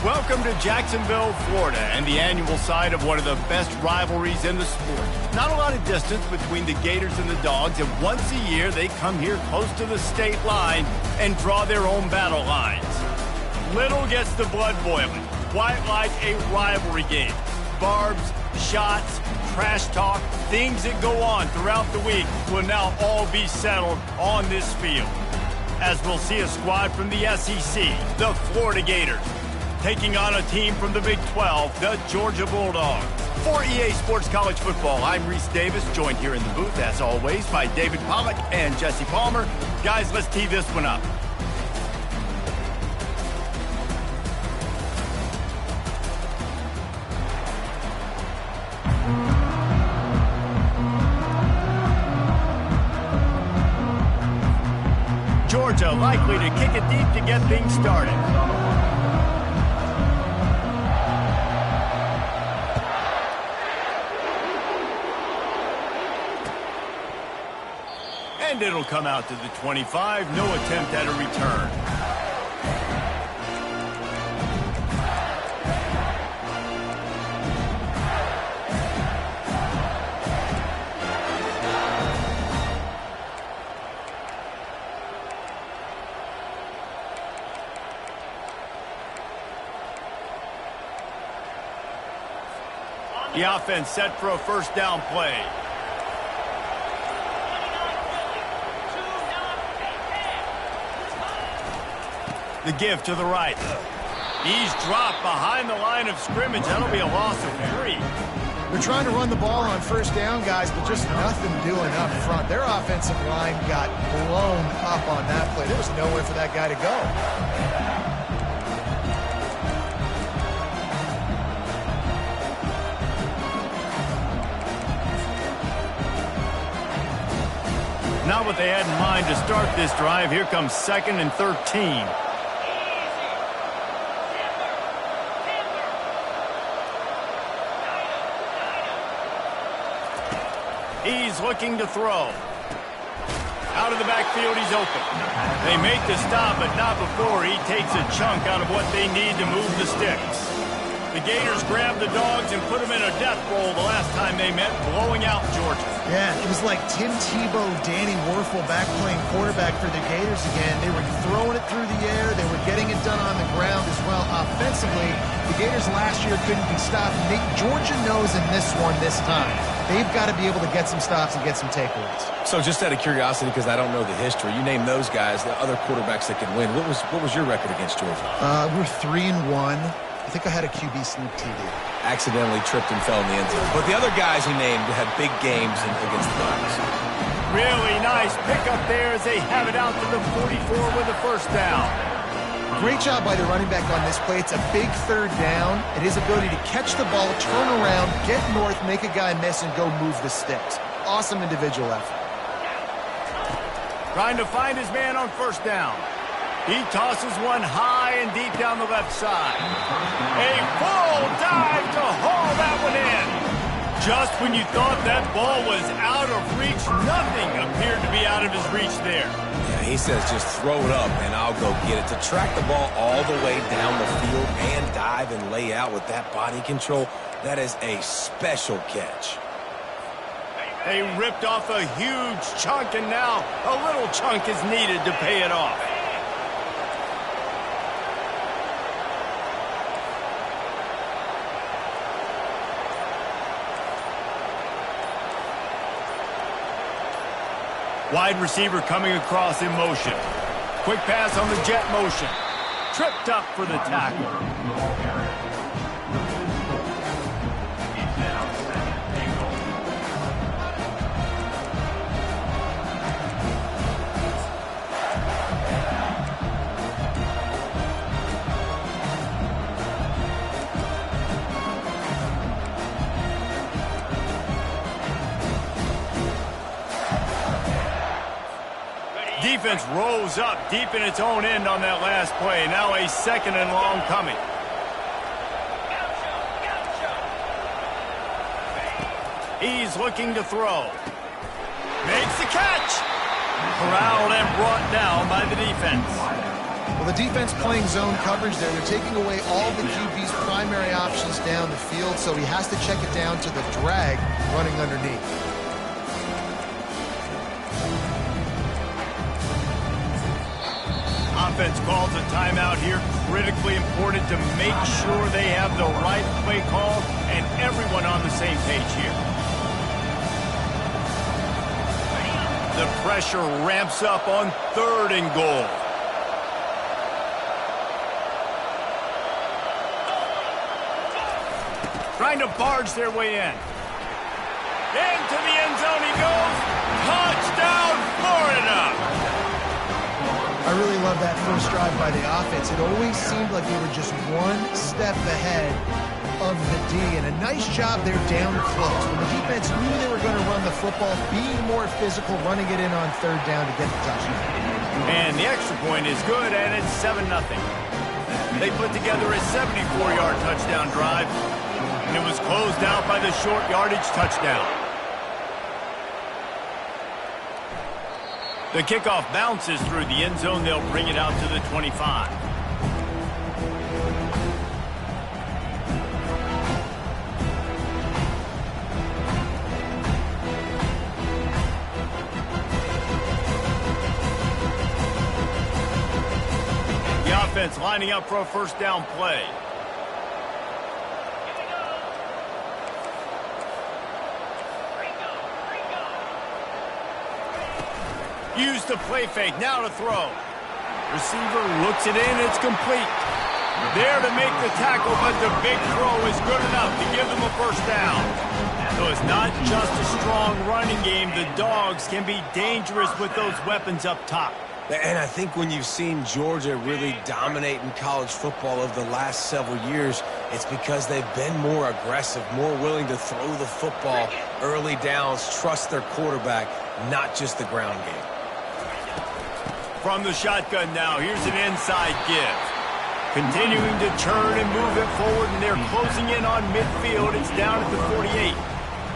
Welcome to Jacksonville, Florida, and the annual site of one of the best rivalries in the sport. Not a lot of distance between the Gators and the Dogs, and once a year they come here close to the state line and draw their own battle lines. Little gets the blood boiling, quite like a rivalry game. Barbs, shots, trash talk, things that go on throughout the week will now all be settled on this field. As we'll see a squad from the SEC, the Florida Gators, taking on a team from the Big 12, the Georgia Bulldogs. For EA Sports College Football, I'm Reese Davis, joined here in the booth, as always, by David Pollack and Jesse Palmer. Guys, let's tee this one up. Georgia likely to kick it deep to get things started. And it'll come out to the 25. No attempt at a return. The offense set for a first down play. The give to the right. He's dropped behind the line of scrimmage. That'll be a loss of 3. They're trying to run the ball on first down, guys, but just nothing doing up front. Their offensive line got blown up on that play. There was nowhere for that guy to go. Not what they had in mind to start this drive. Here comes 2nd and 13. He's looking to throw. Out of the backfield, he's open. They make the stop, but not before he takes a chunk out of what they need to move the sticks. The Gators grabbed the Dogs and put them in a death roll the last time they met, blowing out Georgia. Yeah, it was like Tim Tebow, Danny Werfel back playing quarterback for the Gators again. They were throwing it through the air. They were getting it done on the ground as well. Offensively, the Gators last year couldn't be stopped. Georgia knows in this one this time. They've got to be able to get some stops and get some takeaways. So just out of curiosity, because I don't know the history, you name those guys, the other quarterbacks that can win. What was your record against Georgia? We're 3-1. I think I had a QB sneak TD. Accidentally tripped and fell in the end zone. But the other guys he named had big games against the Dogs. Really nice pickup there as they have it out to the 44 with a first down. Great job by the running back on this play. It's a big third down, and his ability to catch the ball, turn around, get north, make a guy miss, and go move the sticks. Awesome individual effort. Trying to find his man on first down. He tosses one high and deep down the left side. A full dive to haul that one in. Just when you thought that ball was out of reach, nothing appeared to be out of his reach there. Yeah, he says just throw it up and I'll go get it. To track the ball all the way down the field and dive and lay out with that body control, that is a special catch. They ripped off a huge chunk, and now a little chunk is needed to pay it off. Wide receiver coming across in motion. Quick pass on the jet motion. Tripped up for the tackle. Defense rose up deep in its own end on that last play. Now a 2nd and long coming. He's looking to throw. Makes the catch. Corralled and brought down by the defense. Well, the defense playing zone coverage there. They're taking away all the QB's primary options down the field, so he has to check it down to the drag running underneath. Offense calls a timeout here. Critically important to make sure they have the right play call and everyone on the same page here. The pressure ramps up on 3rd and goal. Trying to barge their way in. Into the end zone he goes. Touchdown, Florida! I really love that first drive by the offense. It always seemed like they were just one step ahead of the D, and a nice job there down close. When the defense knew they were going to run the football, being more physical, running it in on 3rd down to get the touchdown. And the extra point is good, and it's 7-0. They put together a 74-yard touchdown drive, and it was closed out by the short yardage touchdown. The kickoff bounces through the end zone. They'll bring it out to the 25. The offense lining up for a first down play. Use the play fake, now to throw. Receiver looks it in, it's complete. There to make the tackle, but the big throw is good enough to give them a first down. So it's not just a strong running game. The Dogs can be dangerous with those weapons up top. And I think when you've seen Georgia really dominate in college football over the last several years, it's because they've been more aggressive, more willing to throw the football early downs, trust their quarterback, not just the ground game. From the shotgun now, here's an inside give. Continuing to turn and move it forward, and they're closing in on midfield. It's down at the 48.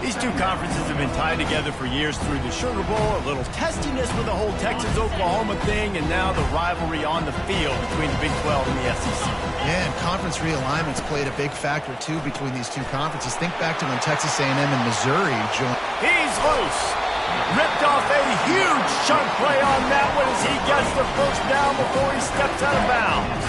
These two conferences have been tied together for years through the Sugar Bowl, a little testiness with the whole Texas-Oklahoma thing, and now the rivalry on the field between the Big 12 and the SEC. Yeah, and conference realignments played a big factor, too, between these two conferences. Think back to when Texas A&M and Missouri joined. He's loose. Ripped off a huge chunk play on that one as he gets the first down before he steps out of bounds.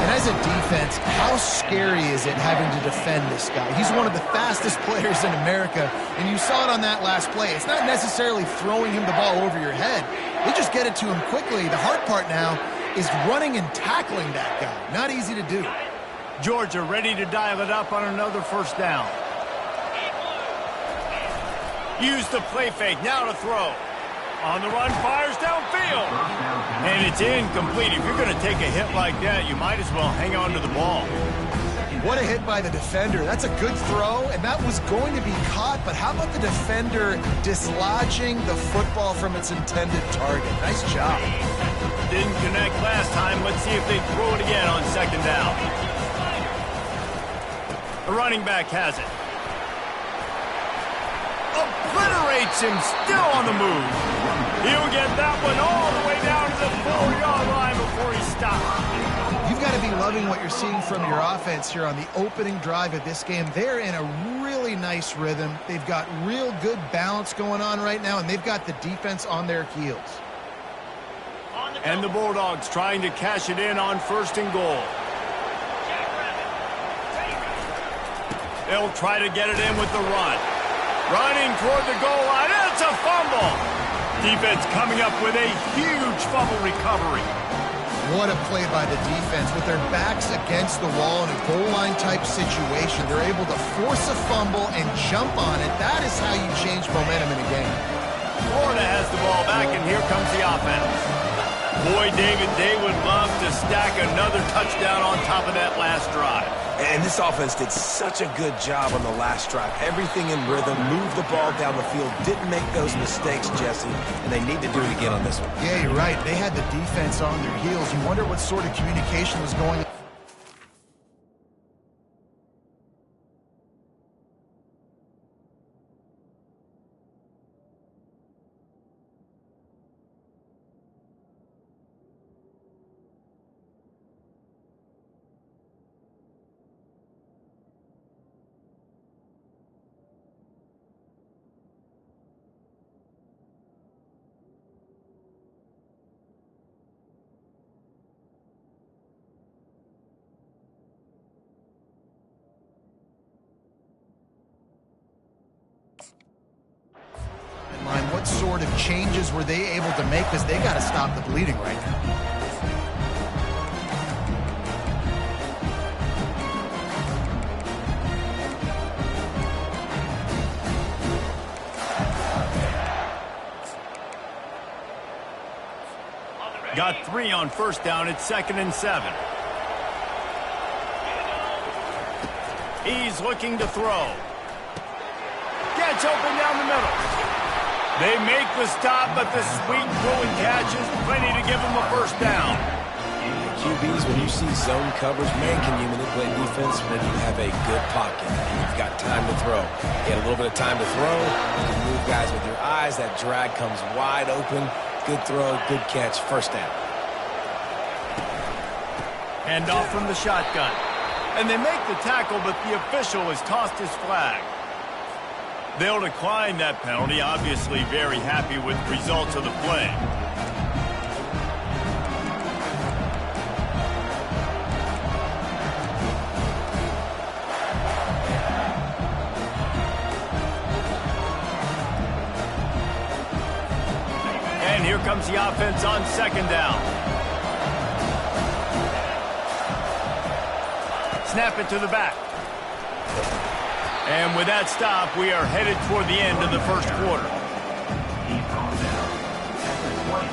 And as a defense, how scary is it having to defend this guy? He's one of the fastest players in America, and you saw it on that last play. It's not necessarily throwing him the ball over your head. They just get it to him quickly. The hard part now is running and tackling that guy. Not easy to do. Georgia ready to dial it up on another first down. Use the play fake, now to throw. On the run, fires downfield. And it's incomplete. If you're going to take a hit like that, you might as well hang on to the ball. What a hit by the defender. That's a good throw, and that was going to be caught, but how about the defender dislodging the football from its intended target? Nice job. Didn't connect last time. Let's see if they throw it again on second down. The running back has it. Obliterates him, still on the move. He'll get that one all the way down to the 4-yard line before he stops. You've got to be loving what you're seeing from your offense here on the opening drive of this game. They're in a really nice rhythm. They've got real good balance going on right now, and they've got the defense on their heels. And the Bulldogs trying to cash it in on first and goal. They'll try to get it in with the run. Running toward the goal line, it's a fumble. Defense coming up with a huge fumble recovery. What a play by the defense. With their backs against the wall in a goal line type situation, they're able to force a fumble and jump on it. That is how you change momentum in a game. Florida has the ball back, and here comes the offense. Boy, David, they would love to stack another touchdown on top of that last drive. And this offense did such a good job on the last drive. Everything in rhythm, moved the ball down the field, didn't make those mistakes, Jesse, and they need to do it again on this one. Yeah, you're right. They had the defense on their heels. You wonder what sort of communication was going on. What sort of changes were they able to make? Because they got to stop the bleeding right now. Got 3 on first down. It's 2nd and 7. He's looking to throw. Gets open down the middle. They make the stop, but the sweet throwing catch is plenty to give them a first down. QBs, when you see zone coverage, man, can you manipulate defense when you have a good pocket and you've got time to throw. You get a little bit of time to throw. You can move guys with your eyes. That drag comes wide open. Good throw, good catch, first down. Hand off from the shotgun. And they make the tackle, but the official has tossed his flag. They'll decline that penalty, obviously very happy with the results of the play. And here comes the offense on 2nd down. Snap it to the back. And with that stop, we are headed toward the end of the first quarter. He's gone down at the 20.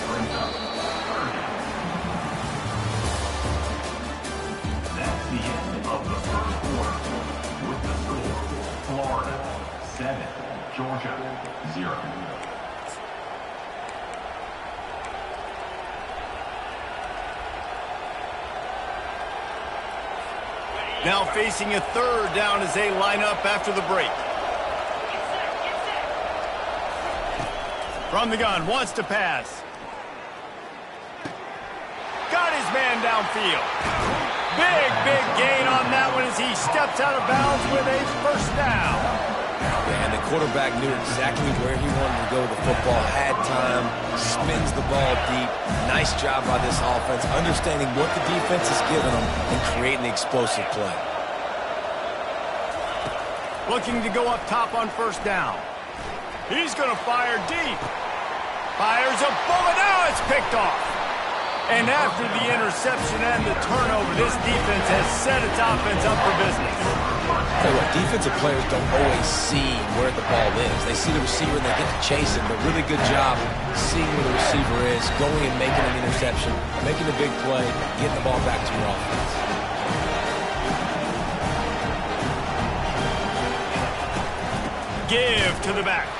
Brings up 3rd down. That's the end of the first quarter. With the score, Florida 7, Georgia 0. Now facing a 3rd down as they line up after the break. From the gun, wants to pass. Got his man downfield. Big gain on that one as he steps out of bounds with a first down. Yeah, and the quarterback knew exactly where he wanted to go with the football, had time, spins the ball deep. Nice job by this offense, understanding what the defense is giving them and creating the explosive play. Looking to go up top on first down. He's going to fire deep. Fires a bullet. Now it's picked off. And after the interception and the turnover, this defense has set its offense up for business. Tell you what, defensive players don't always see where the ball is. They see the receiver and they get to chase him, but really good job seeing where the receiver is, going and making an interception, making a big play, getting the ball back to your offense. Give to the back.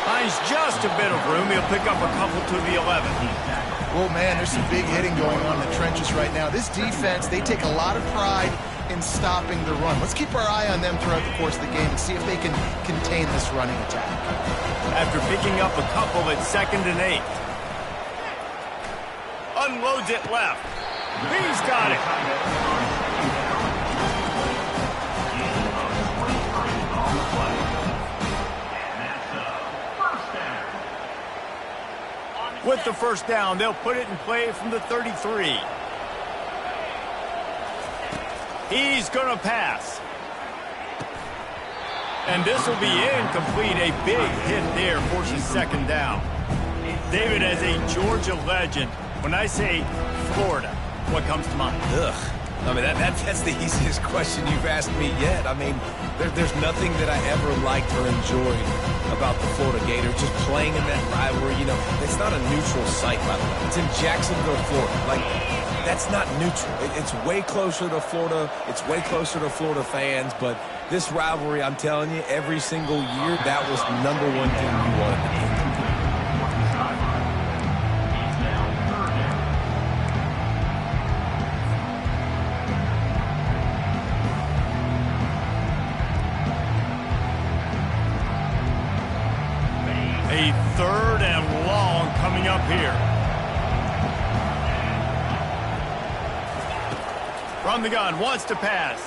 Finds just a bit of room. He'll pick up a couple to the 11. Well, man, there's some big hitting going on in the trenches right now. This defense, they take a lot of pride in stopping the run. Let's keep our eye on them throughout the course of the game and see if they can contain this running attack. After picking up a couple at 2nd and 8. Unloads it left. He's got it. With the first down, they'll put it in play from the 33. He's going to pass. And this will be incomplete. A big hit there forces 2nd down. David, as a Georgia legend, when I say Florida, what comes to mind? Ugh. I mean, that's the easiest question you've asked me yet. I mean, there's nothing that I ever liked or enjoyed about the Florida Gators. Just playing in that rivalry, you know, it's not a neutral site, by the way. It's in Jacksonville, Florida. Like, that's not neutral. It's way closer to Florida. It's way closer to Florida fans. But this rivalry, I'm telling you, every single year, that was #1 thing you wanted to do. A 3rd and long coming up here. From the gun, wants to pass.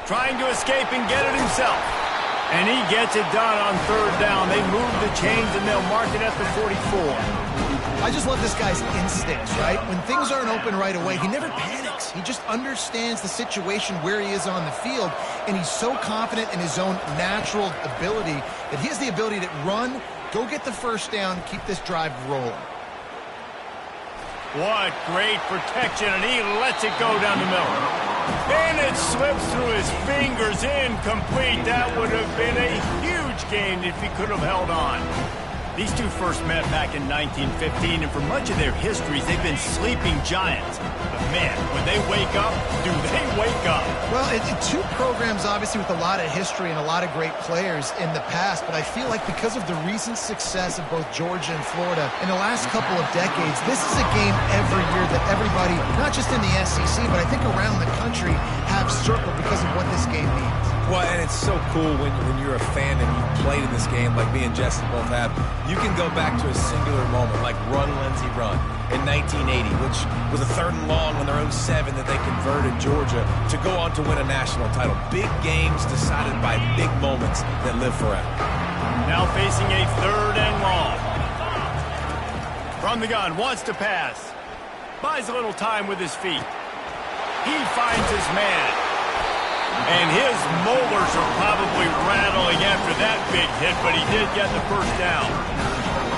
Trying to escape and get it himself. And he gets it done on 3rd down. They move the chains and they'll mark it at the 44. I just love this guy's instincts, right? When things aren't open right away, he never panics. He just understands the situation where he is on the field, and he's so confident in his own natural ability that he has the ability to run, go get the first down, keep this drive rolling. What great protection, and he lets it go down the middle. And it slips through his fingers, incomplete. That would have been a huge gain if he could have held on. These two first met back in 1915, and for much of their histories, they've been sleeping giants. But man, when they wake up, do they wake up? Well, two programs obviously with a lot of history and a lot of great players in the past, but I feel like because of the recent success of both Georgia and Florida in the last couple of decades, this is a game every year that everybody, not just in the SEC, but I think around the country, have circled because of what this game means. Well, and it's so cool when you're a fan and you played in this game like me and Jesse both have. You can go back to a singular moment like Run, Lindsey, Run in 1980, which was a 3rd and long on their own 7 that they converted Georgia to go on to win a national title. Big games decided by big moments that live forever. Now facing a 3rd and long. From the gun, wants to pass. Buys a little time with his feet. He finds his man. And his molars are probably rattling after that big hit, but he did get the first down.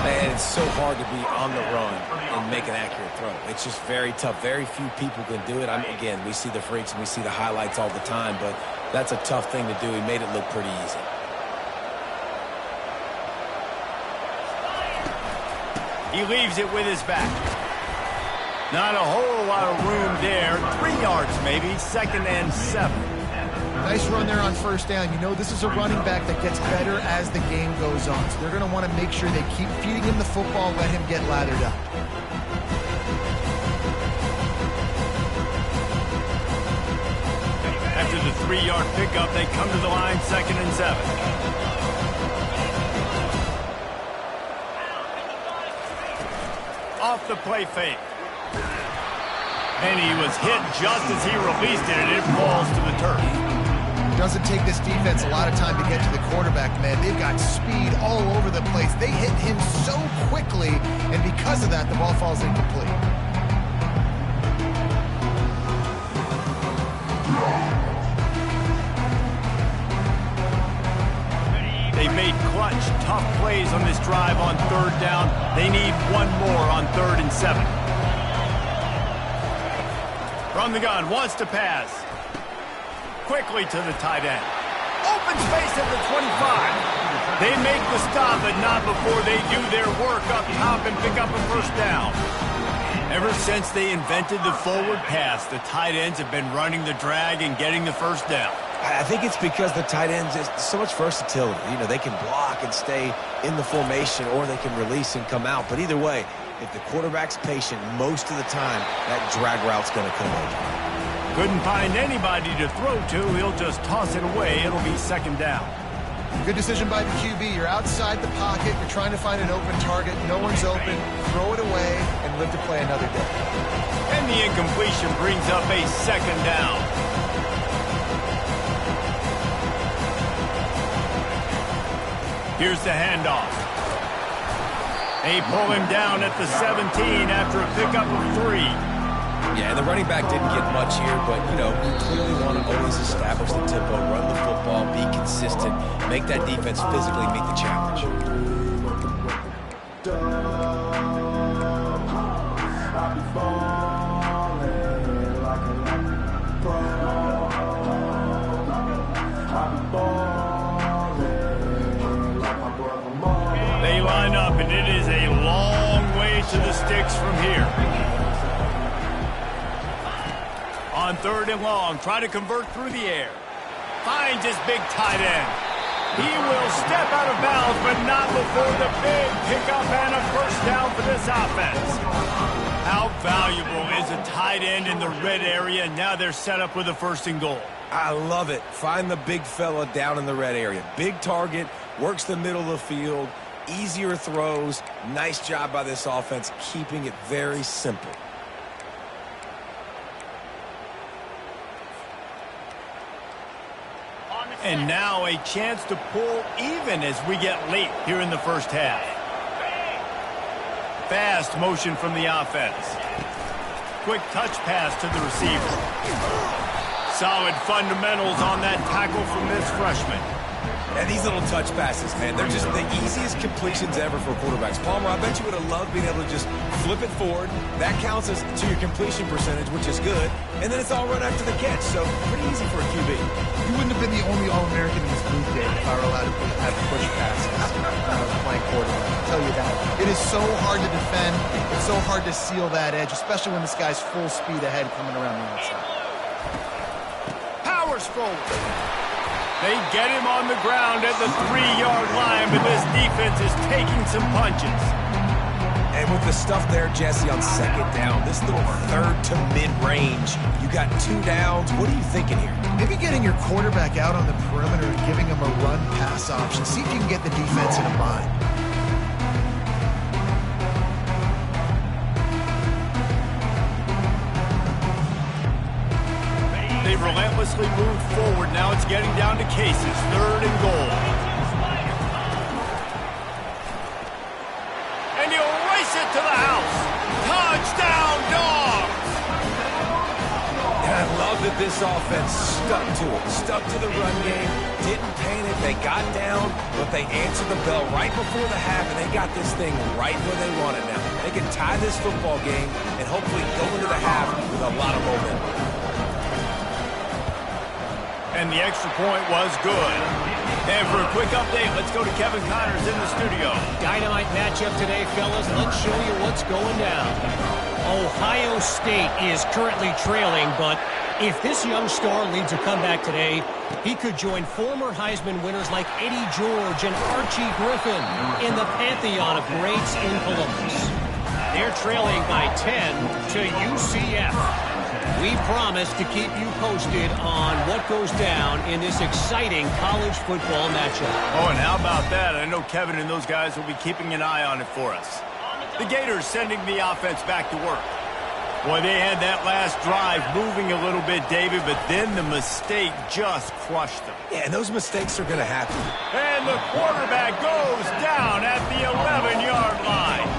And it's so hard to be on the run and make an accurate throw. It's just very tough. Very few people can do it. Again, we see the freaks and we see the highlights all the time, but that's a tough thing to do. He made it look pretty easy. He leaves it with his back. Not a whole lot of room there. 3 yards maybe, 2nd and 7. Nice run there on first down. You know this is a running back that gets better as the game goes on. So they're going to want to make sure they keep feeding him the football, let him get lathered up. After the 3-yard pickup, they come to the line, 2nd and 7. Off the play fake. And he was hit just as he released it, and it falls to the turf. Doesn't take this defense a lot of time to get to the quarterback, man. They've got speed all over the place. They hit him so quickly, and because of that, the ball falls incomplete. They've made clutch, tough plays on this drive on 3rd down. They need one more on 3rd and 7. From the gun, wants to pass. Quickly to the tight end. Open space at the 25. They make the stop, but not before they do their work up top and pick up a first down. Ever since they invented the forward pass, the tight ends have been running the drag and getting the first down. I think it's because the tight ends is so much versatility. You know, they can block and stay in the formation, or they can release and come out. But either way, if the quarterback's patient, most of the time, that drag route's going to come over. Couldn't find anybody to throw to. He'll just toss it away. It'll be 2nd down. Good decision by the QB. You're outside the pocket. You're trying to find an open target. No one's open. Throw it away and live to play another day. And the incompletion brings up a 2nd down. Here's the handoff. They pull him down at the 17 after a pickup of 3. Yeah, and the running back didn't get much here, but, you know, you clearly want to always establish the tempo, run the football, be consistent, make that defense physically meet the challenge. They line up, and it is a long way to the sticks from here. On 3rd and long, try to convert through the air. Finds his big tight end. He will step out of bounds, but not before the big pickup and a first down for this offense. How valuable is a tight end in the red area? Now they're set up with a 1st and goal. I love it. Find the big fella down in the red area. Big target, works the middle of the field, easier throws. Nice job by this offense, keeping it very simple. And now a chance to pull even as we get late here in the first half. fast motion from the offense. Quick touch pass to the receiver. Solid fundamentals on that tackle from this freshman. And these little touch passes, man, they're just the easiest completions ever for quarterbacks. Palmer, I bet you would have loved being able to just flip it forward. That counts as to your completion percentage, which is good. And then it's all run after the catch, so pretty easy for a QB. You wouldn't have been the only All-American in this booth, Dave, if I were allowed to have push passes when I was playing quarterback. I'll tell you that. It is so hard to defend. It's so hard to seal that edge, especially when this guy's full speed ahead coming around the outside. Powers forward. They get him on the ground at the 3-yard line, but this defense is taking some punches. And with the stuff there, Jesse, on second down, this little third to mid-range, you got 2 downs. What are you thinking here? Maybe getting your quarterback out on the perimeter and giving him a run-pass option. See if you can get the defense in a bind. They relentlessly moved forward. Now it's getting down to cases. 3rd and goal. And he'll race it to the house. Touchdown, Dogs! And I love that this offense stuck to it. Stuck to the run game. Didn't panic. They got down, but they answered the bell right before the half, and they got this thing right where they want it now. They can tie this football game and hopefully go into the half with a lot of momentum. And the extra point was good. And for a quick update, let's go to Kevin Connors in the studio. Dynamite matchup today, fellas. Let's show you what's going down. Ohio State is currently trailing, but if this young star leads a comeback today, he could join former Heisman winners like Eddie George and Archie Griffin in the pantheon of greats in Columbus. They're trailing by 10 to UCF. We promise to keep you posted on what goes down in this exciting college football matchup. Oh, and how about that? I know Kevin and those guys will be keeping an eye on it for us. The Gators sending the offense back to work. Boy, they had that last drive moving a little bit, David, but then the mistake just crushed them. Yeah, and those mistakes are going to happen. And the quarterback goes down at the 11-yard line.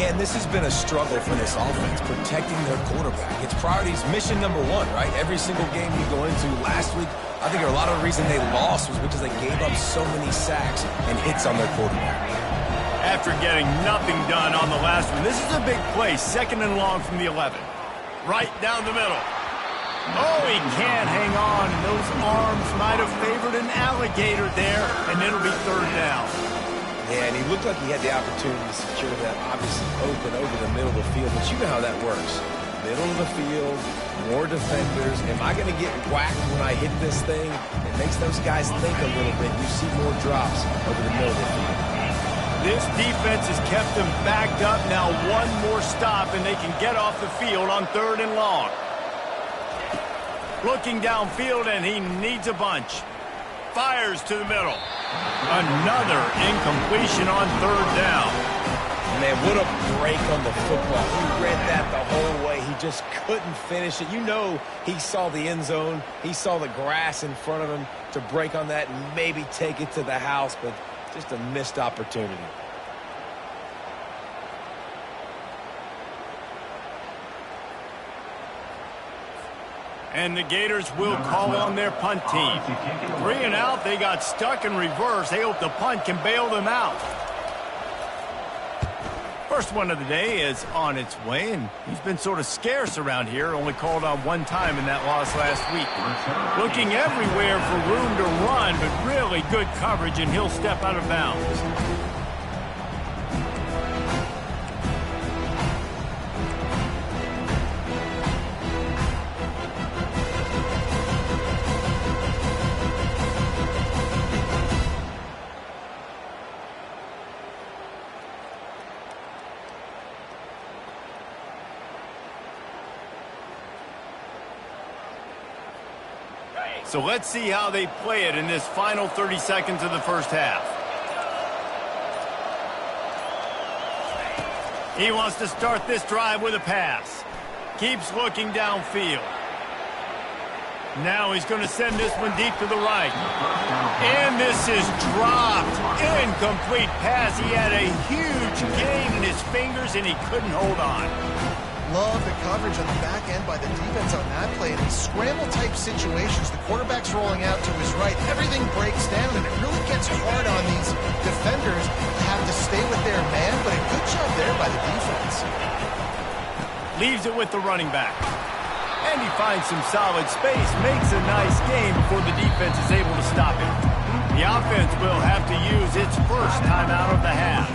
And this has been a struggle for this offense, protecting their quarterback. It's priorities, mission number 1, right? Every single game you go into. Last week, I think a lot of the reason they lost was because they gave up so many sacks and hits on their quarterback. After getting nothing done on the last one, this is a big play, 2nd and long from the 11. Right down the middle. Oh, he can't hang on, and those arms might have favored an alligator there, and it'll be 3rd down. Yeah, and he looked like he had the opportunity to secure that, obviously open over the middle of the field, but you know how that works. Middle of the field, more defenders. Am I going to get whacked when I hit this thing? It makes those guys think a little bit. You see more drops over the middle of the field. This defense has kept them backed up. Now 1 more stop, and they can get off the field on 3rd and long. Looking downfield, and he needs a bunch. Fires to the middle. Another incompletion on 3rd down. Man, what a break on the football. He read that the whole way. He just couldn't finish it. You know he saw the end zone. He saw the grass in front of him to break on that and maybe take it to the house, but just a missed opportunity. And the Gators will call on their punt team. 3 and out, they got stuck in reverse. They hope the punt can bail them out. First one of the day is on its way, and he's been sort of scarce around here, only called on 1 time in that loss last week. Looking everywhere for room to run, but really good coverage, and he'll step out of bounds. So let's see how they play it in this final 30 seconds of the first half. He wants to start this drive with a pass. Keeps looking downfield. Now he's going to send this one deep to the right. And this is dropped. Incomplete pass. He had a huge gain in his fingers, and he couldn't hold on. Love the coverage on the back end by the defense on that play. In these scramble-type situations, the quarterback's rolling out to his right. Everything breaks down, and it really gets hard on these defenders to have to stay with their man, but a good job there by the defense. Leaves it with the running back. And he finds some solid space, makes a nice gain before the defense is able to stop him. The offense will have to use its first timeout of the half.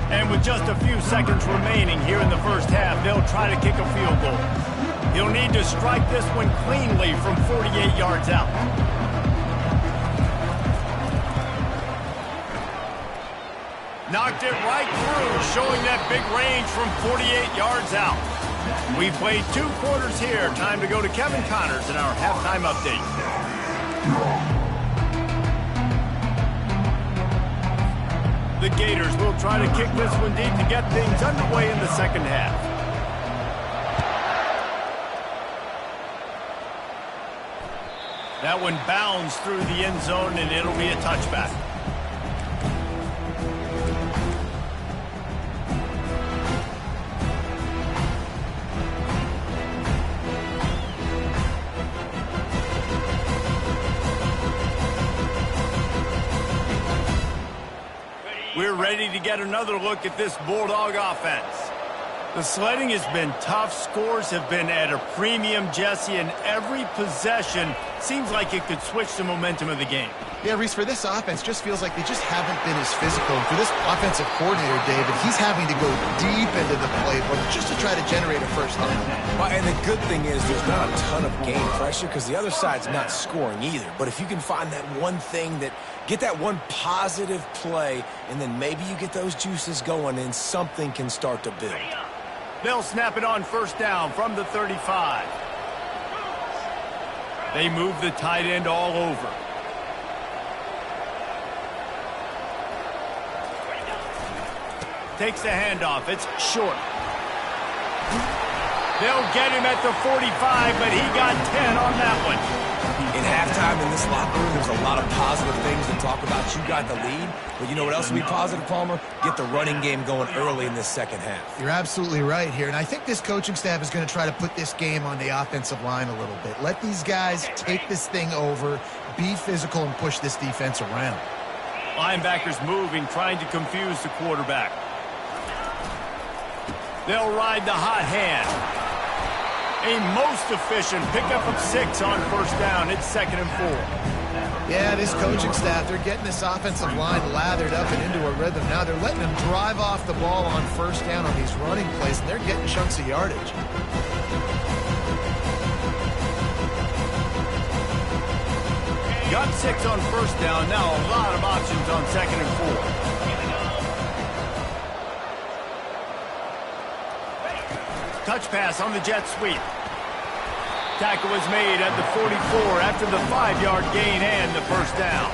And with just a few seconds remaining here in the first half, they'll try to kick a field goal. He'll need to strike this one cleanly from 48 yards out. Knocked it right through, showing that big range from 48 yards out. We've played 2 quarters here. Time to go to Kevin Connors in our halftime update. The Gators will try to kick this one deep to get things underway in the second half. That one bounds through the end zone, and it'll be a touchback. We're ready to get another look at this Bulldog offense. The sledding has been tough. Scores have been at a premium, Jesse, and every possession seems like it could switch the momentum of the game. Yeah, Reese, for this offense, just feels like they just haven't been as physical. And for this offensive coordinator, David, he's having to go deep into the playbook just to try to generate a first down. Well, and the good thing is there's not a ton of game pressure because the other side's not scoring either. But if you can find that one thing get that one positive play, and then maybe you get those juices going and something can start to build. They'll snap it on first down from the 35. They move the tight end all over. Takes the handoff. It's short. They'll get him at the 45, but he got 10 on that one. In halftime in this locker room, there's a lot of positive things to talk about. You got the lead, but you know what else will be positive, Palmer? Get the running game going early in this second half. You're absolutely right here, and I think this coaching staff is going to try to put this game on the offensive line a little bit. Let these guys take this thing over, be physical, and push this defense around. Linebackers moving, trying to confuse the quarterback. They'll ride the hot hand. A most efficient pickup of 6 on first down. It's 2nd and 4. Yeah, this coaching staff, they're getting this offensive line lathered up and into a rhythm. Now they're letting them drive off the ball on first down on these running plays, and they're getting chunks of yardage. Got 6 on first down. Now a lot of options on 2nd and 4. Touch pass on the jet sweep. Tackle was made at the 44 after the 5-yard gain and the first down.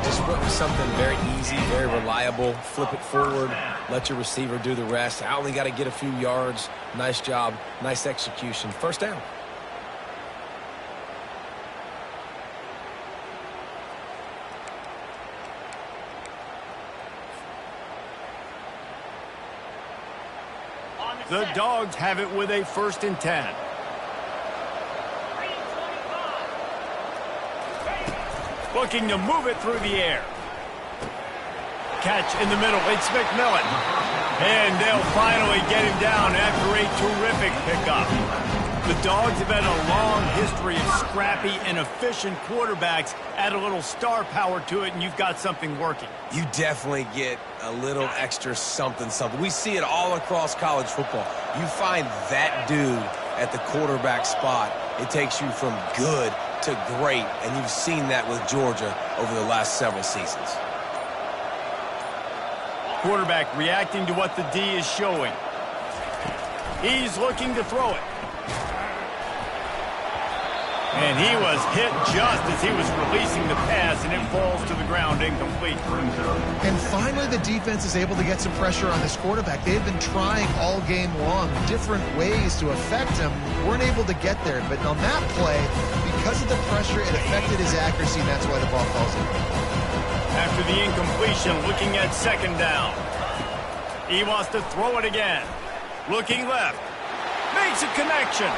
Just went with something very easy, very reliable. Flip it forward, let your receiver do the rest. I only got to get a few yards. Nice job, nice execution. First down. The Dogs have it with a 1st and 10. Looking to move it through the air. Catch in the middle. It's McMillan. And they'll finally get him down after a terrific pickup. The Dogs have had a long history of scrappy and efficient quarterbacks. Add a little star power to it, and you've got something working. You definitely get a little extra something. We see it all across college football. You find that dude at the quarterback spot, it takes you from good to great, and you've seen that with Georgia over the last several seasons. Quarterback reacting to what the D is showing. He's looking to throw it. And he was hit just as he was releasing the pass, and it falls to the ground incomplete. And finally, the defense is able to get some pressure on this quarterback. They've been trying all game long different ways to affect him. Weren't able to get there. But on that play, because of the pressure, it affected his accuracy, and that's why the ball falls in. After the incompletion, looking at second down. He wants to throw it again. Looking left. Makes a connection.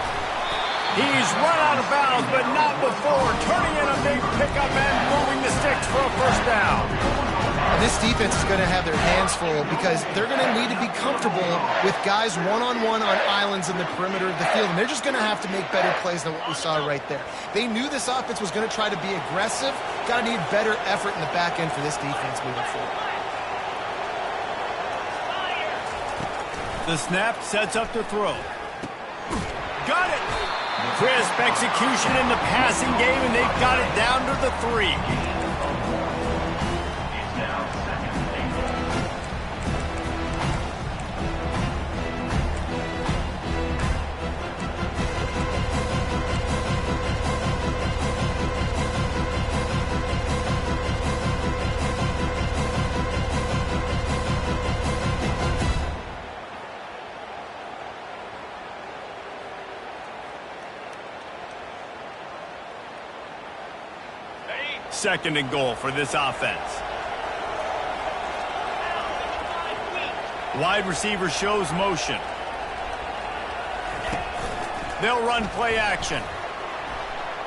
He's run out of bounds, but not before turning in a big pickup and moving the sticks for a first down. And this defense is going to have their hands full because they're going to need to be comfortable with guys one-on-one on islands in the perimeter of the field. And they're just going to have to make better plays than what we saw right there. They knew this offense was going to try to be aggressive. Got to need better effort in the back end for this defense moving forward. The snap sets up to throw. Got it! Crisp execution in the passing game, and they've got it down to the 3. Second and goal for this offense. Wide receiver shows motion. They'll run play action.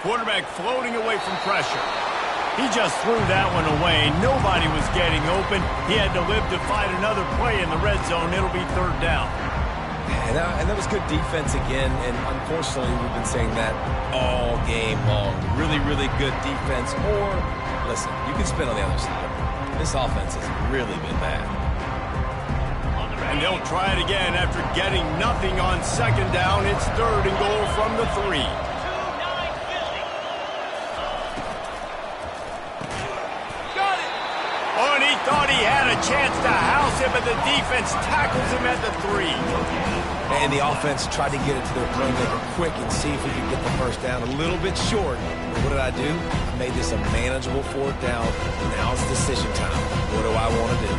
Quarterback floating away from pressure. He just threw that one away. Nobody was getting open. He had to live to fight another play in the red zone. It'll be third down. And that was good defense again, and unfortunately we've been saying that all game long. Really, really good defense, or, listen, you can spin on the other side. This offense has really been bad. And they'll try it again after getting nothing on second down. It's third and goal from the 3. Oh, and he thought he had a chance to house him, but the defense tackles him at the 3. And the offense tried to get it to their playmaker quick and see if we could get the first down. A little bit short. But what did I do? I made this a manageable fourth down. Now it's decision time. What do I want to do?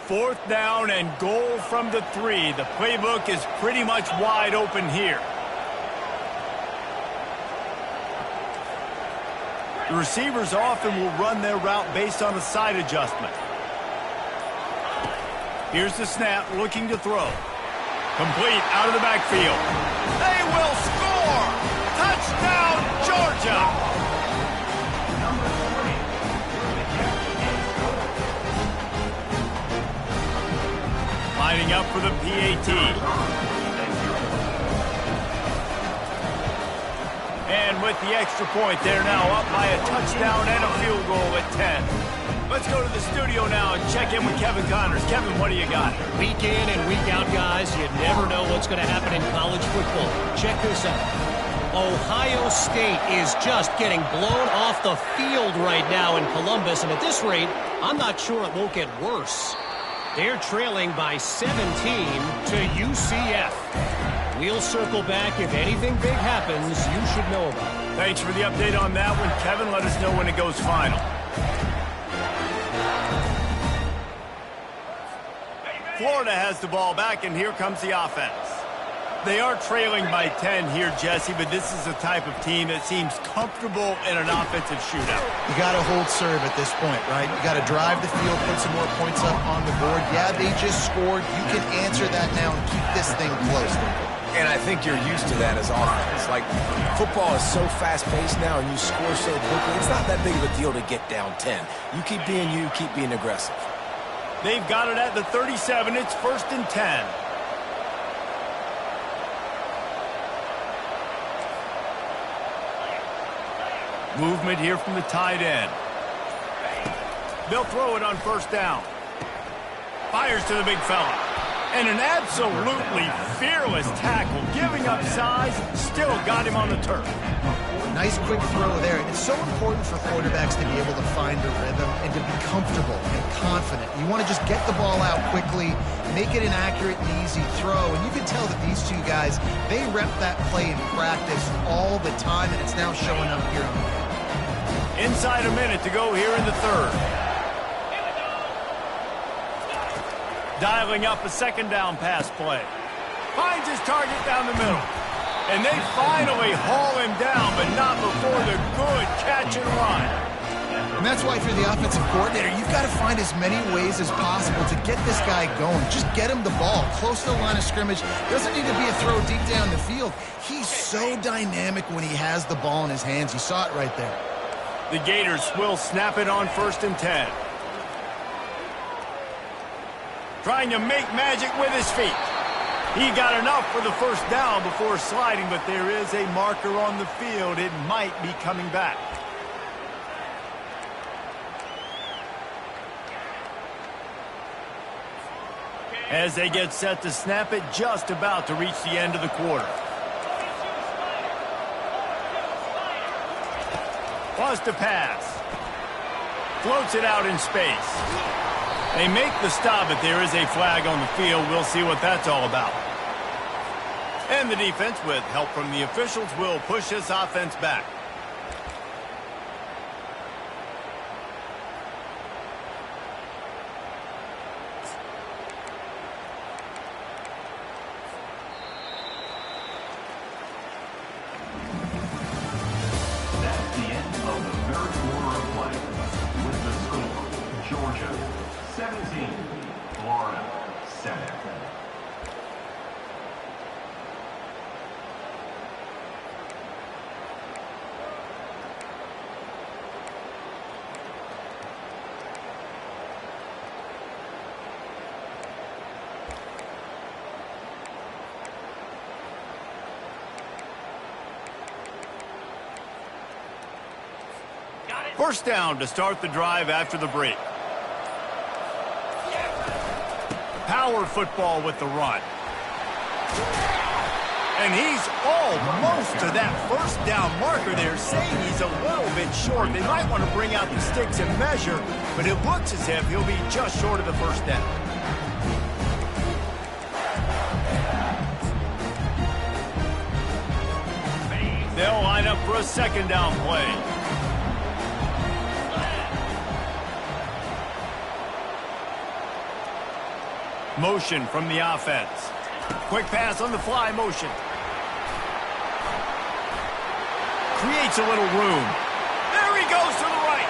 Fourth down and goal from the 3. The playbook is pretty much wide open here. The receivers often will run their route based on a side adjustment. Here's the snap, looking to throw. Complete out of the backfield. They will score! Touchdown, Georgia! Lining up for the PAT. And with the extra point, they're now up by a touchdown and a field goal at 10. Let's go to the studio now and check in with Kevin Connors. Kevin, what do you got? Week in and week out, guys, you never know what's going to happen in college football. Check this out. Ohio State is just getting blown off the field right now in Columbus, and at this rate, I'm not sure it won't get worse. They're trailing by 17 to UCF. We'll circle back. If anything big happens, you should know about it. Thanks for the update on that one, Kevin. Let us know when it goes final. Florida has the ball back, and here comes the offense. They are trailing by 10 here, Jesse, but this is the type of team that seems comfortable in an offensive shootout. You got to hold serve at this point, right? You got to drive the field, put some more points up on the board. Yeah, they just scored. You can answer that now and keep this thing close. And I think you're used to that as offense. Like, football is so fast-paced now and you score so quickly, it's not that big of a deal to get down 10. You keep being aggressive. They've got it at the 37. It's first and 10. Movement here from the tight end. They'll throw it on first down. Fires to the big fella. And an absolutely fearless tackle. Giving up size, still got him on the turf. Nice quick throw there. And it's so important for quarterbacks to be able to find a rhythm and to be comfortable and confident. You want to just get the ball out quickly, make it an accurate and easy throw. And you can tell that these two guys, they rep that play in practice all the time, and it's now showing up here on the field. Inside a minute to go here in the third. Dialing up a second down pass play. Finds his target down the middle. And they finally haul him down, but not before the good catch and run. And that's why if you're the offensive coordinator, you've got to find as many ways as possible to get this guy going. Just get him the ball close to the line of scrimmage. Doesn't need to be a throw deep down the field. He's so dynamic when he has the ball in his hands. You saw it right there. The Gators will snap it on 1st and 10. Trying to make magic with his feet. He got enough for the first down before sliding, but there is a marker on the field. It might be coming back. As they get set to snap it, just about to reach the end of the quarter. Wants to pass. Floats it out in space. They make the stop, but there is a flag on the field. We'll see what that's all about. And the defense, with help from the officials, will push this offense back. That's the end of the third quarter of play. With the score, Georgia 17, Florida 7. First down to start the drive after the break. Power football with the run. And he's almost to that first down marker there, saying he's a little bit short. They might want to bring out the sticks and measure, but it looks as if he'll be just short of the first down. They'll line up for a second down play. Motion from the offense. Quick pass on the fly motion. Creates a little room. There he goes to the right.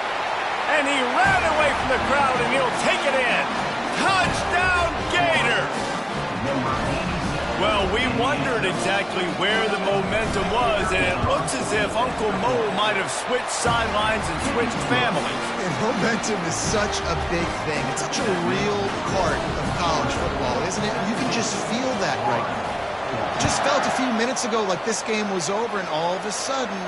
And he ran away from the crowd, and he'll take it in. Touchdown, Gators! Well, we wondered exactly where the momentum was, and it looks as if Uncle Mo might have switched sidelines and switched families. And momentum is such a big thing. It's such a real part of college football, isn't it? You can just feel that right now. It just felt a few minutes ago like this game was over, and all of a sudden,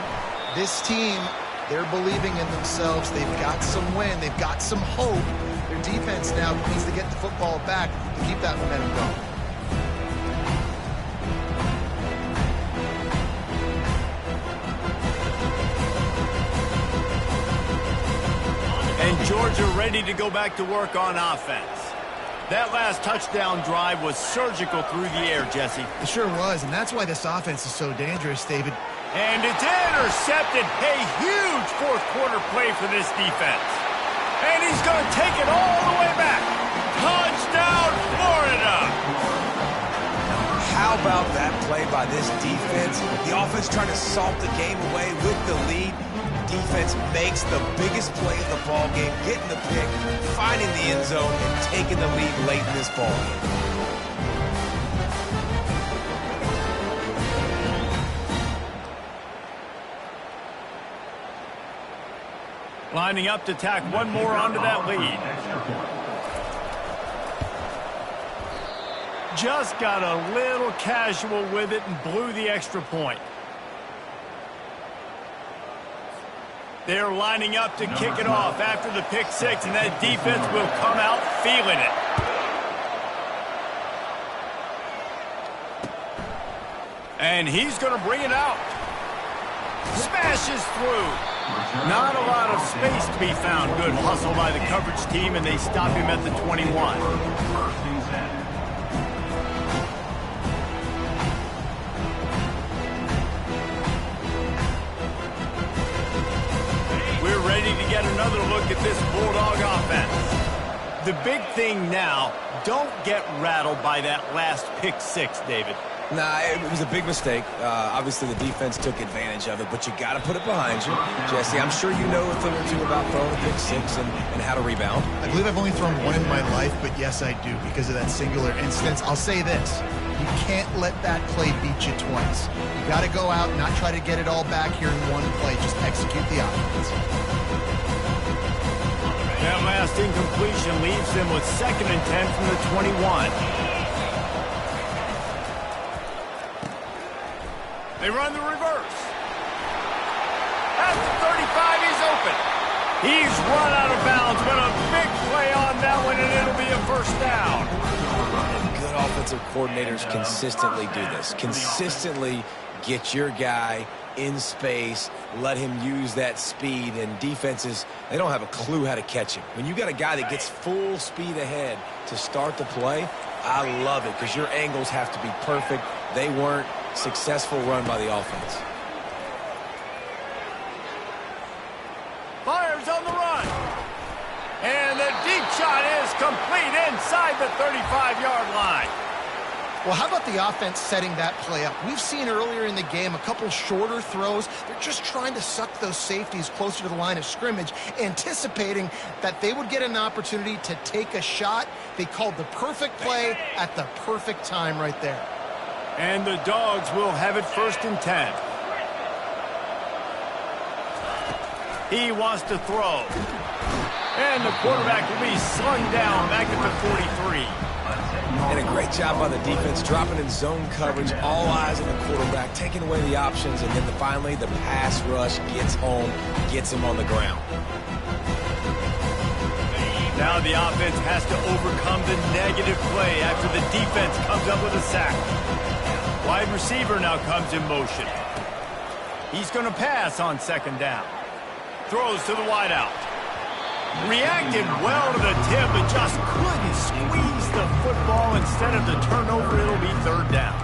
this team, they're believing in themselves. They've got some win. They've got some hope. Their defense now needs to get the football back to keep that momentum going. And Georgia ready to go back to work on offense. That last touchdown drive was surgical through the air, Jesse. It sure was, and that's why this offense is so dangerous, David. And it's intercepted. A huge fourth quarter play for this defense. And he's going to take it all the way back. Touchdown, Florida! How about that play by this defense? The offense trying to salt the game away with the lead. Defense makes the biggest play of the ball game, getting the pick, finding the end zone, and taking the lead late in this ball game. Lining up to tack one more onto that lead. Just got a little casual with it and blew the extra point. They're lining up to kick it off after the pick six, and that defense will come out feeling it. And he's going to bring it out. Smashes through. Not a lot of space to be found. Good hustle by the coverage team, and they stop him at the 21. First and 10. We're ready to get another look at this Bulldog offense. The big thing now, don't get rattled by that last pick six, David. Nah, it was a big mistake. Obviously, the defense took advantage of it, but you got to put it behind you. Jesse, I'm sure you know a thing or two about throwing a pick six and how to rebound. I believe I've only thrown one in my life, but yes, I do because of that singular instance. I'll say this. You can't let that play beat you twice. You got to go out and not try to get it all back here in one play. Just execute the offense. That last incompletion leaves them with 2nd and 10 from the 21. They run the reverse. At the 35, he's open. He's run out of bounds, but a big play on that one, and it'll be a first down. Good offensive coordinators consistently do this. Consistently get your guy in space, let him use that speed, and defenses, they don't have a clue how to catch him. When you got a guy that gets full speed ahead to start the play, I love it because your angles have to be perfect. They weren't. Successful run by the offense. Fires on the run. And the deep shot is complete inside the 35-yard line. Well, how about the offense setting that play up? We've seen earlier in the game a couple shorter throws. They're just trying to suck those safeties closer to the line of scrimmage, anticipating that they would get an opportunity to take a shot. They called the perfect play at the perfect time right there. And the Dogs will have it 1st and 10. He wants to throw. And the quarterback will be slung down back at the 43. And a great job by the defense, dropping in zone coverage, all eyes on the quarterback, taking away the options, and then finally the pass rush gets home, gets him on the ground. Now the offense has to overcome the negative play after the defense comes up with a sack. Wide receiver now comes in motion. He's going to pass on 2nd down. Throws to the wideout. Reacted well to the tip, but just couldn't squeeze the football. Instead of the turnover, it'll be 3rd down.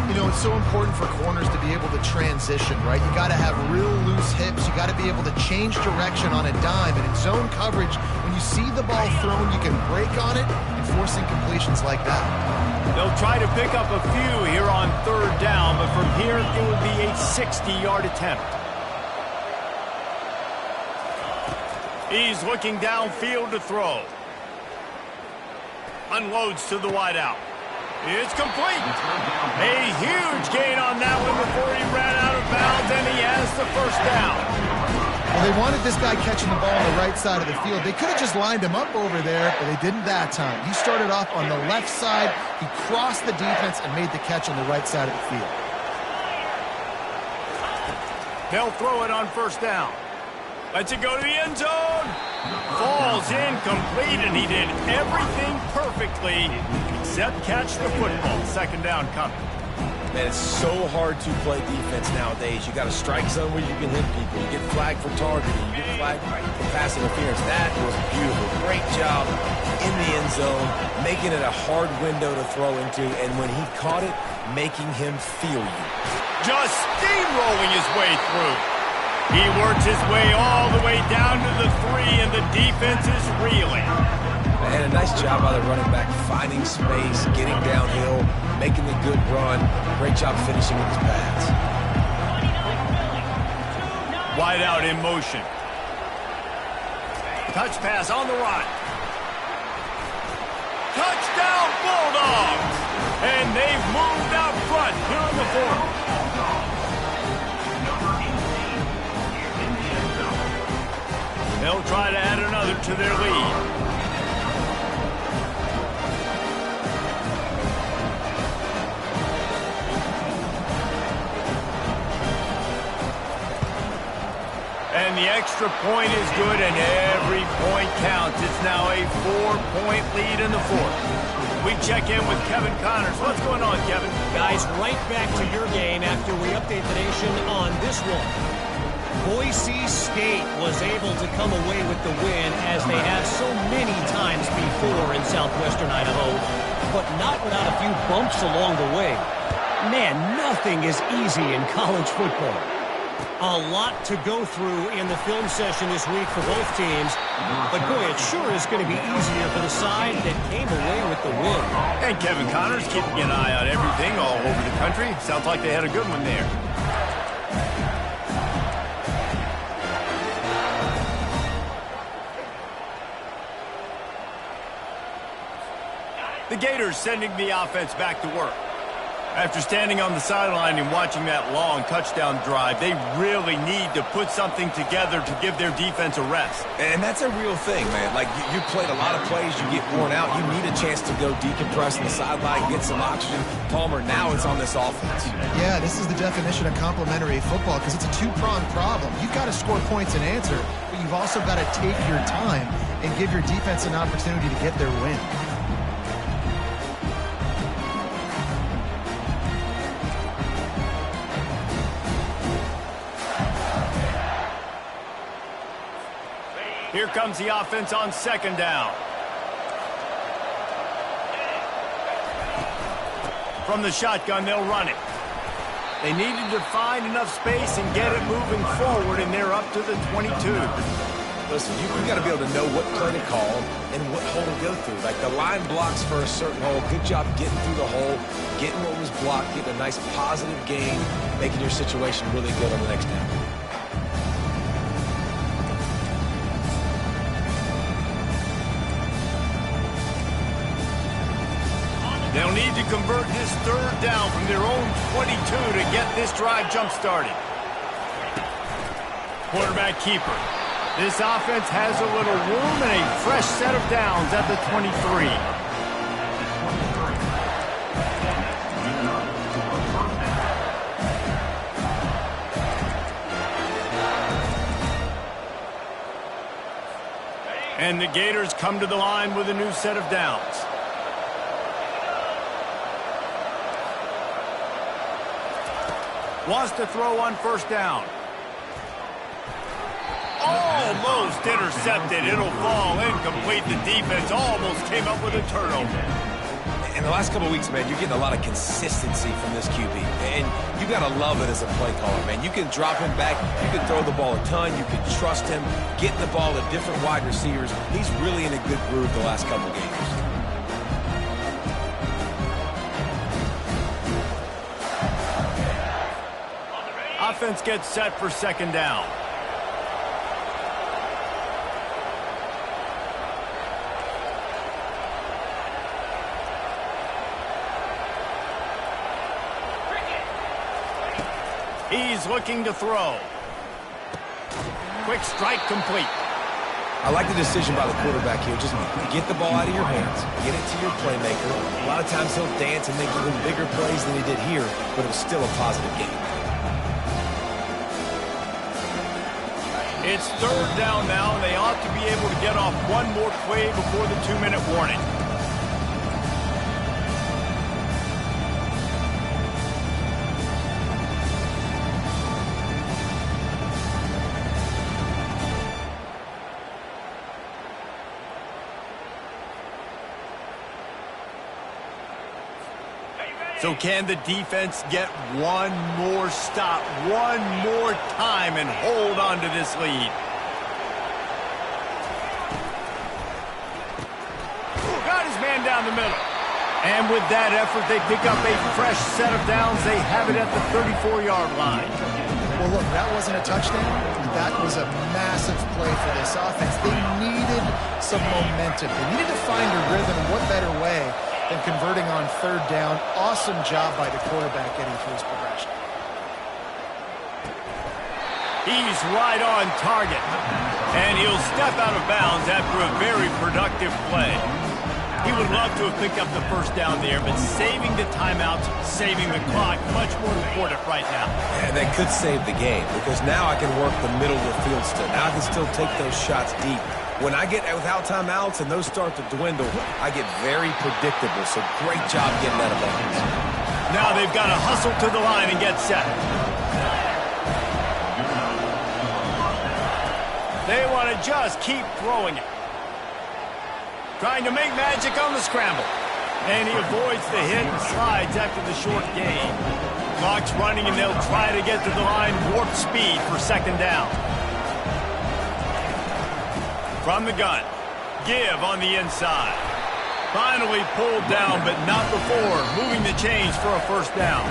You know, it's so important for corners to be able to transition, right? You got to have real loose hips. You got to be able to change direction on a dime. And in zone coverage, when you see the ball thrown, you can break on it and force incompletions like that. They'll try to pick up a few here on 3rd down, but from here it will be a 60-yard attempt. He's looking downfield to throw. Unloads to the wideout. It's complete. A huge gain on that one before he ran out of bounds, and he has the 1st down. Well, they wanted this guy catching the ball on the right side of the field. They could have just lined him up over there, but they didn't that time. He started off on the left side. He crossed the defense and made the catch on the right side of the field. They'll throw it on 1st down. Lets it go to the end zone. Falls incomplete, and he did everything perfectly except catch the football. 2nd down coming. Man, it's so hard to play defense nowadays. You got a strike zone where you can hit people. You get flagged for targeting. You get flagged for pass interference. That was beautiful. Great job in the end zone, making it a hard window to throw into, and when he caught it, making him feel you. Just steamrolling his way through. He works his way all the way down to the 3, and the defense is reeling. And a nice job by the running back, finding space, getting downhill, making the good run. Great job finishing with his pads. Wide out in motion. Touch pass on the right. Touchdown Bulldogs! And they've moved out front here in the 4th. They'll try to add another to their lead. And And the extra point is good, and every point counts. It's now a 4-point lead in the fourth. We check in with Kevin Connors. What's going on, Kevin? Guys, right back to your game after we update the nation on this one. Boise State was able to come away with the win, as they have so many times before in southwestern Idaho, but not without a few bumps along the way. Man, nothing is easy in college football. A lot to go through in the film session this week for both teams, but boy, it sure is going to be easier for the side that came away with the win. And Kevin Connors keeping an eye on everything all over the country. Sounds like they had a good one there. The Gators sending the offense back to work. After standing on the sideline and watching that long touchdown drive, they really need to put something together to give their defense a rest. And that's a real thing, man. Like, you played a lot of plays, you get worn out, you need a chance to go decompress on the sideline, get some oxygen. Palmer, now it's on this offense. Yeah, this is the definition of complementary football, because it's a two-pronged problem. You've got to score points and answer, but you've also got to take your time and give your defense an opportunity to get their win. Here comes the offense on second down. From the shotgun, they'll run it. They needed to find enough space and get it moving forward, and they're up to the 22. Listen, you got to be able to know what play to call and what hole to go through. Like, the line blocks for a certain hole. Good job getting through the hole, getting what was blocked, getting a nice positive gain, making your situation really good on the next down. They'll need to convert this third down from their own 22 to get this drive jump-started. Quarterback keeper. This offense has a little room and a fresh set of downs at the 23. And the Gators come to the line with a new set of downs. Wants to throw on first down. Almost intercepted. It'll fall incomplete. The defense almost came up with a turnover. In the last couple of weeks, man, you're getting a lot of consistency from this QB. And you got to love it as a play caller, man. You can drop him back. You can throw the ball a ton. You can trust him, getting the ball to different wide receivers. He's really in a good groove the last couple of games. Offense gets set for second down. He's looking to throw. Quick strike complete. I like the decision by the quarterback here. Just get the ball out of your hands. Get it to your playmaker. A lot of times he'll dance and make even bigger plays than he did here, but it was still a positive game. It's third down now, and they ought to be able to get off one more play before the 2-minute warning. So can the defense get one more stop, one more time, and hold on to this lead? Got his man down the middle. And with that effort, they pick up a fresh set of downs. They have it at the 34-yard line. Well, look, that wasn't a touchdown. That was a massive play for this offense. They needed some momentum. They needed to find a rhythm. What better way than converting on third down? Awesome job by the quarterback getting through his progression. He's right on target. And he'll step out of bounds after a very productive play. He would love to have picked up the first down there, but saving the timeouts, saving the clock, much more important right now. And that could save the game, because now I can work the middle of the field still. Now I can still take those shots deep. When I get without timeouts and those start to dwindle, I get very predictable. So great job getting that abundance. Now they've got to hustle to the line and get set. They want to just keep throwing it. Trying to make magic on the scramble. And he avoids the hit and slides after the short gain. Clock's running and they'll try to get to the line warp speed for second down. From the gun, give on the inside. Finally pulled down, but not before moving the chains for a first down.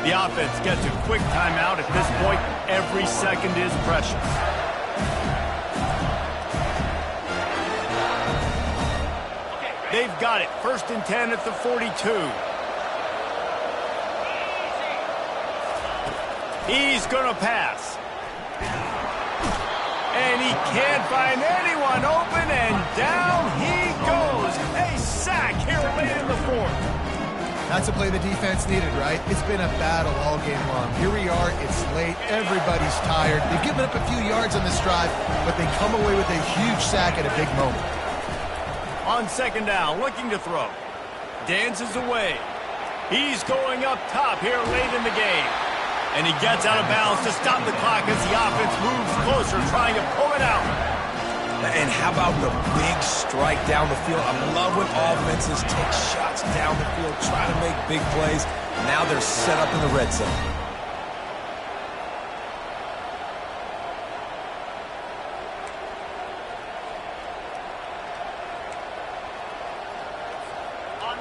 The offense gets a quick timeout. At this point, every second is precious. They've got it. 1st and 10 at the 42. He's going to pass. And he can't find anyone open, and down he goes. A sack here late in the 4th. That's a play the defense needed, right? It's been a battle all game long. Here we are, it's late, everybody's tired. They've given up a few yards on this drive, but they come away with a huge sack at a big moment. On second down, looking to throw. Dances away. He's going up top here late in the game. And he gets out of bounds to stop the clock as the offense moves closer, trying to pull it out. And how about the big strike down the field? I love when offenses take shots down the field, try to make big plays. Now they're set up in the red zone.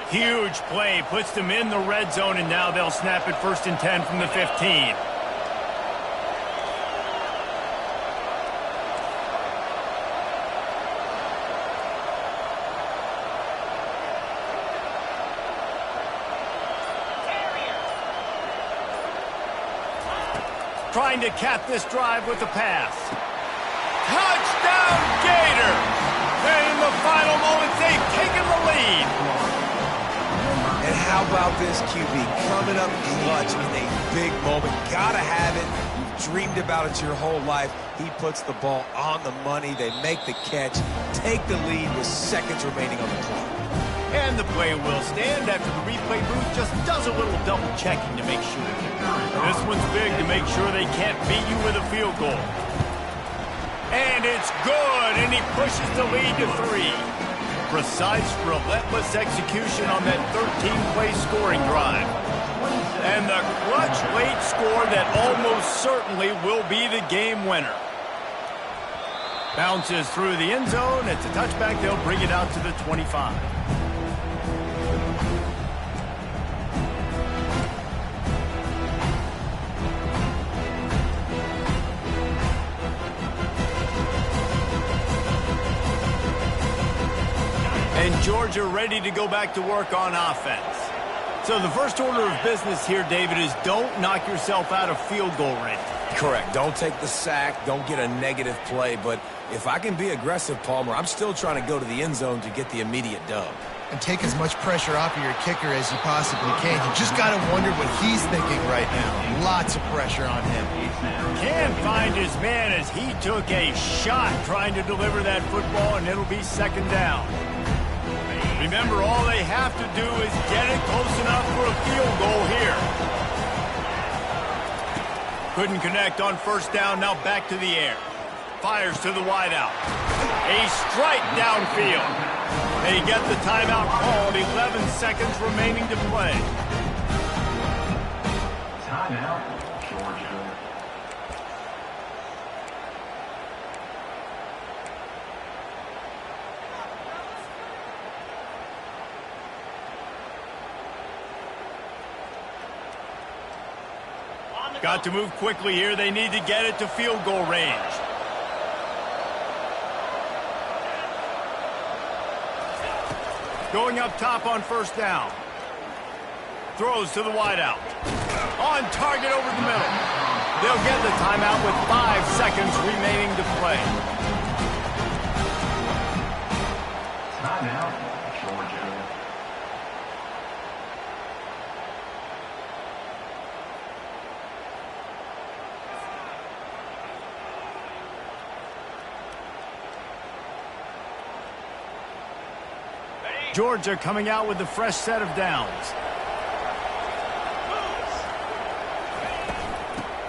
Huge play, puts them in the red zone, and now they'll snap it 1st and 10 from the 15. Trying to cap this drive with the pass. Touchdown, Gators! And in the final moments, they've taken the lead. And how about this QB coming up clutch in a big moment? Gotta have it. You've dreamed about it your whole life. He puts the ball on the money. They make the catch, take the lead with seconds remaining on the clock. And the play will stand after the replay booth just does a little double checking to make sure. This one's big to make sure they can't beat you with a field goal. And it's good, and he pushes the lead to 3. Precise, relentless execution on that 13-play scoring drive. And the clutch late score that almost certainly will be the game winner. Bounces through the end zone. It's a touchback. They'll bring it out to the 25. And Georgia ready to go back to work on offense. So the first order of business here, David, is don't knock yourself out of field goal range. Correct. Don't take the sack. Don't get a negative play. But if I can be aggressive, Palmer, I'm still trying to go to the end zone to get the immediate dub. And take as much pressure off of your kicker as you possibly can. You just got to wonder what he's thinking right now. Lots of pressure on him. Can't find his man as he took a shot trying to deliver that football, and it'll be second down. Remember, all they have to do is get it close enough for a field goal here. Couldn't connect on first down, now back to the air. Fires to the wideout. A strike downfield. They get the timeout called, 11 seconds remaining to play. Timeout, Georgia. Got to move quickly here. They need to get it to field goal range. Going up top on first down. Throws to the wideout. On target over the middle. They'll get the timeout with 5 seconds remaining to play. Timeout, Georgia. Georgia coming out with a fresh set of downs.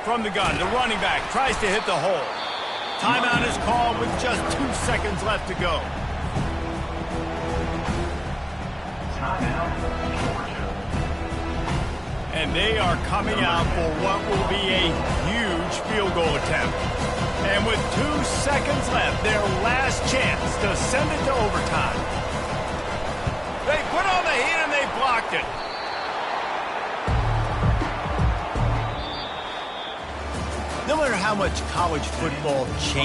From the gun, the running back tries to hit the hole. Timeout is called with just 2 seconds left to go. Timeout, Georgia. And they are coming out for what will be a huge field goal attempt. And with 2 seconds left, their last chance to send it to overtime. They put on the heat and they blocked it. No matter how much college football changed